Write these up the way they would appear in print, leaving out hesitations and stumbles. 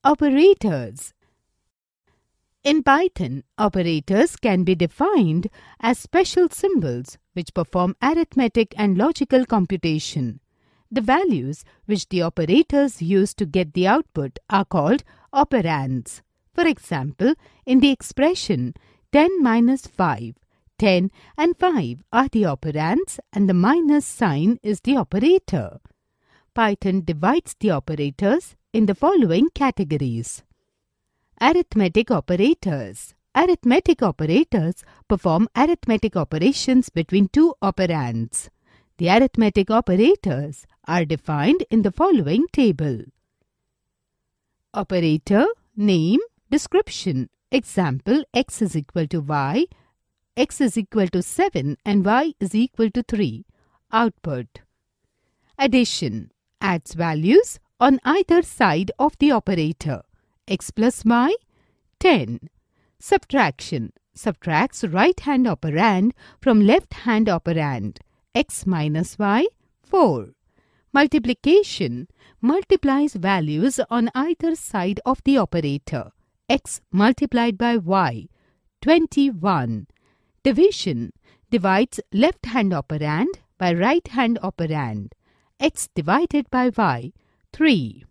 Operators. In Python, operators can be defined as special symbols which perform arithmetic and logical computation. The values which the operators use to get the output are called operands. For example, in the expression 10 minus 5, 10 and 5 are the operands and the minus sign is the operator. Python divides the operators in the following categories. Arithmetic operators. Arithmetic operators perform arithmetic operations between two operands. The arithmetic operators are defined in the following table. Operator, name, description. Example, x is equal to y, x is equal to 7 and y is equal to 3. Output. Addition. Adds values on either side of the operator. X plus y, 10. Subtraction. Subtracts right-hand operand from left-hand operand. X minus y, 4. Multiplication. Multiplies values on either side of the operator. X multiplied by y, 21. Division. Divides left-hand operand by right-hand operand. X divided by y, 3.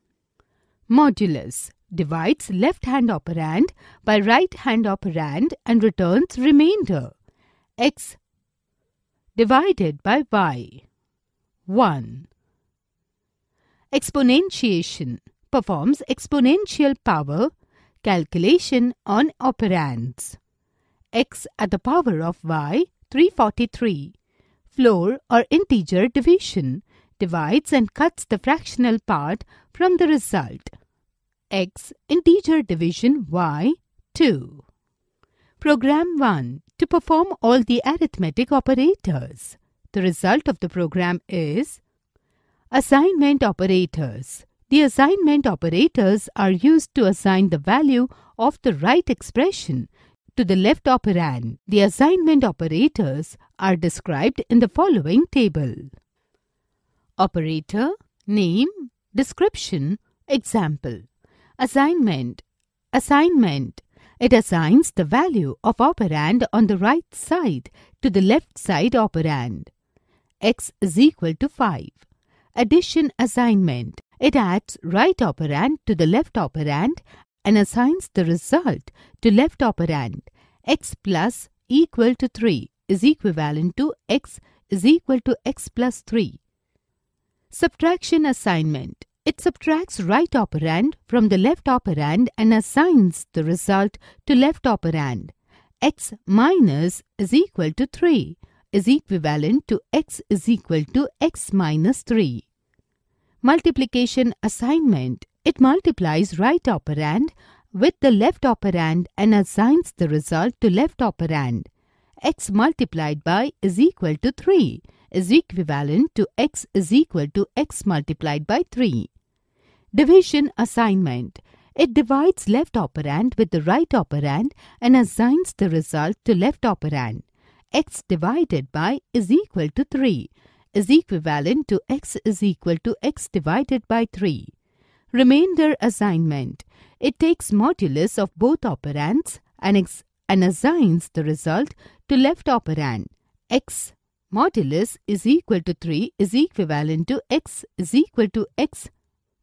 Modulus. Divides left-hand operand by right-hand operand and returns remainder. X divided by y, 1. Exponentiation. Performs exponential power calculation on operands. X at the power of y, 343. Floor or integer division. Divides and cuts the fractional part from the result. X integer division y, 2. Program 1. To perform all the arithmetic operators. The result of the program is assignment operators. The assignment operators are used to assign the value of the right expression to the left operand. The assignment operators are described in the following table. Operator, name, description, example. Assignment. Assignment. It assigns the value of operand on the right side to the left side operand. X is equal to 5. Addition assignment. It adds right operand to the left operand and assigns the result to left operand. X plus equal to 3 is equivalent to x is equal to x plus 3. Subtraction assignment. It subtracts right operand from the left operand and assigns the result to left operand. X minus is equal to 3 is equivalent to x is equal to x minus 3. Multiplication assignment. It multiplies right operand with the left operand and assigns the result to left operand. X multiplied by is equal to 3 is equivalent to x is equal to x multiplied by 3. Division assignment. It divides left operand with the right operand and assigns the result to left operand. X divided by is equal to 3 is equivalent to x is equal to x divided by 3. Remainder assignment. It takes modulus of both operands and assigns the result to left operand. X modulus is equal to 3 is equivalent to x is equal to x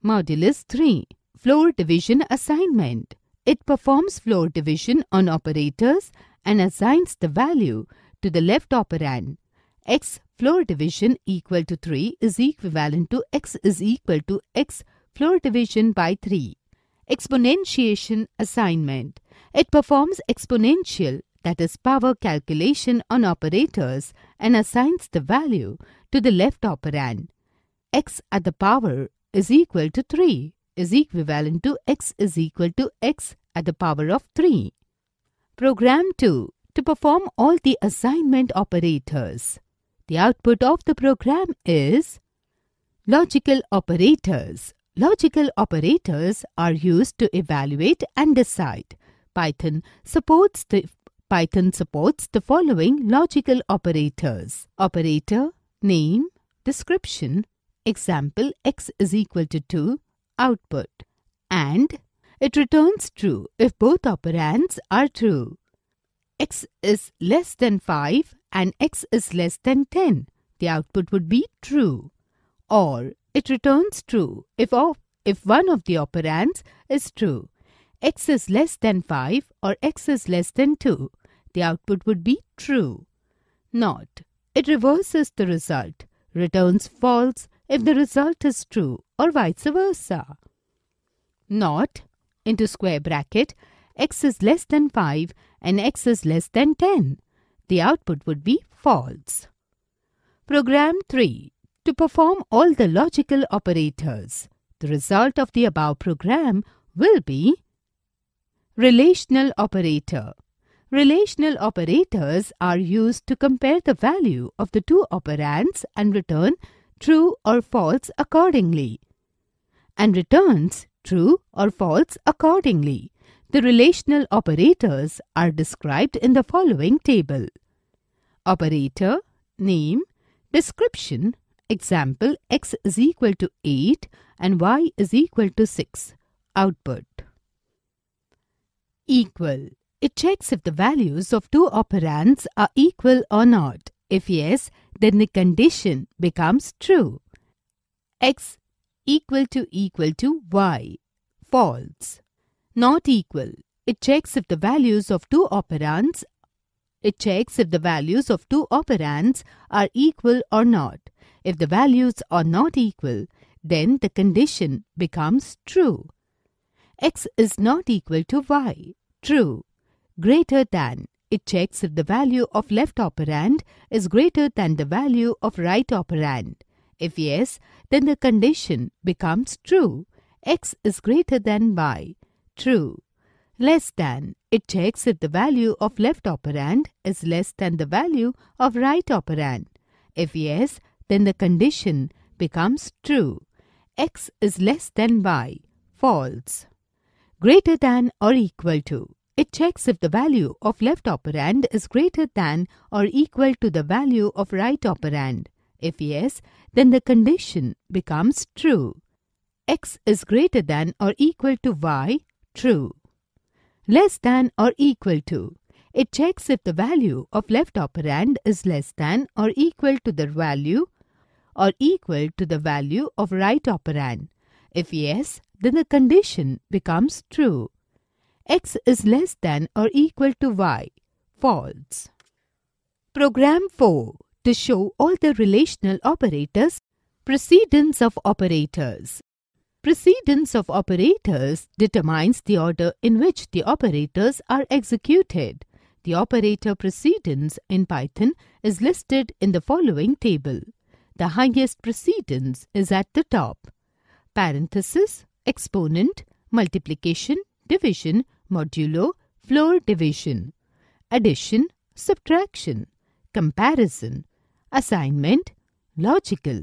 modulus 3. Floor division assignment. It performs floor division on operators and assigns the value to the left operand. X floor division equal to 3 is equivalent to x is equal to x floor division by 3. Exponentiation assignment. It performs exponential, that is power calculation on operators and assigns the value to the left operand. X at the power is equal to 3 is equivalent to x is equal to x at the power of 3. Program 2. To perform all the assignment operators. The output of the program is logical operators. Logical operators are used to evaluate and decide. Python supports the following logical operators. Operator, name, description, example x is equal to 2, output. And It returns true if both operands are true. X is less than 5 and X is less than 10. The output would be true. Or it returns true if one of the operands is true. X is less than 5 or X is less than 2. The output would be true. Not. It reverses the result. Returns false if the result is true or vice versa. Not into square bracket X is less than 5 and X is less than 10. The output would be false. Program 3. To perform all the logical operators. The result of the above program will be Relational Operator. Relational operators are used to compare the value of the two operands and return true or false accordingly. And returns true or false accordingly. The relational operators are described in the following table. Operator, name, description, example x is equal to 8 and y is equal to 6. Output. Equal. It checks if the values of two operands are equal or not. If yes, then the condition becomes true. X equal to y. False. Not equal. It checks if the values of two operands are equal or not. If the values are not equal, then the condition becomes true. X is not equal to y. True. Greater than. It checks if the value of left operand is greater than the value of right operand. If yes, then the condition becomes true. X is greater than y. True. Less than. It checks if the value of left operand is less than the value of right operand. If yes, then the condition becomes true. X is less than y. False. Greater than or equal to. It checks if the value of left operand is greater than or equal to the value of right operand. If yes, then the condition becomes true. X is greater than or equal to y. True. Less than or equal to. It checks if the value of left operand is less than or equal to the value of right operand. If yes, then the condition becomes true. X is less than or equal to y. False. Program 4. To show all the relational operators. Precedence of operators. Precedence of operators determines the order in which the operators are executed. The operator precedence in Python is listed in the following table. The highest precedence is at the top. Parenthesis, exponent, multiplication, division, modulo, floor division, addition, subtraction, comparison, assignment, logical.